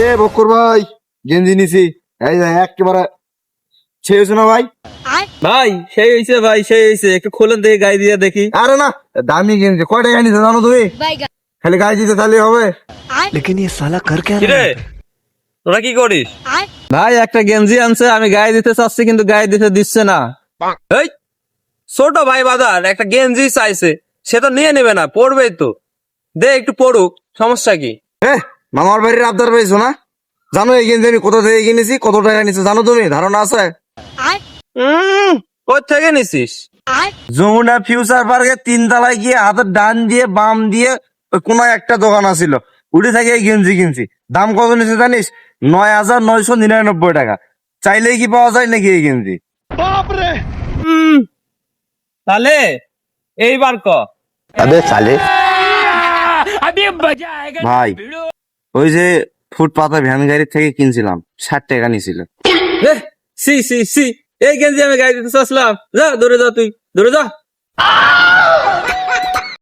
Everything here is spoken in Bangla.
এ বক্কর ভাই, গেঞ্জি নিছি, এই যে একেবারে ছেড়েছো না ভাই? ভাই সেই হয়েছে, ভাই সেই হয়েছে, একটু খোলেন দেখি গায়ে দিয়ে দেখি। আরে না, দামি গেঞ্জি, কয় টাকা নিছে জানো তুমি? খালি গায়ে দিতে তাহলে হবে? लेकिन ये साला कर क्या रहा কিরে है? তোরা কি করিস? ভাই একটা গেঞ্জি আনছে, আমি গায়ে দিতে চাচ্ছি কিন্তু গায়ে দিতে দিচ্ছে না। এই ছোট ভাই বাজার একটা গেঞ্জি চাইছে, সে তো নিয়ে নেবে না, পড়বেই তো, দে একটু পড়ুক, সমস্যা কি? এ মামার বাড়ির আবদার পেয়েছো না? জানো এই গেঞ্জি আমি কোথা থেকে কিনেছি, কত টাকা নিচ্ছে জানো তুমি? ধারণা আছে? কোথা থেকে নিছিস? যমুনা ফিউচার পার্কে 3 তলায় গিয়ে হাতের ডান দিয়ে বাম দিয়ে ওই কোনো একটা দোকান আছিল, উঠে থেকে এই গেঞ্জি কিনছি। দাম কত নিচ্ছে জানিস? 9,999 টাকা। চাইলেই কি পাওয়া যায় নাকি এই গেঞ্জি? তাহলে এইবার ক। ভাই ওই যে ফুটপাতে ভ্যান গাড়ির থেকে কিনছিলাম, 60 টাকা নিছিল। এ, সি সি সি, এই গেঞ্জি আমি গায়ে দিতে চাচ্ছিলাম, যা দূরে যা, তুই দূরে যা।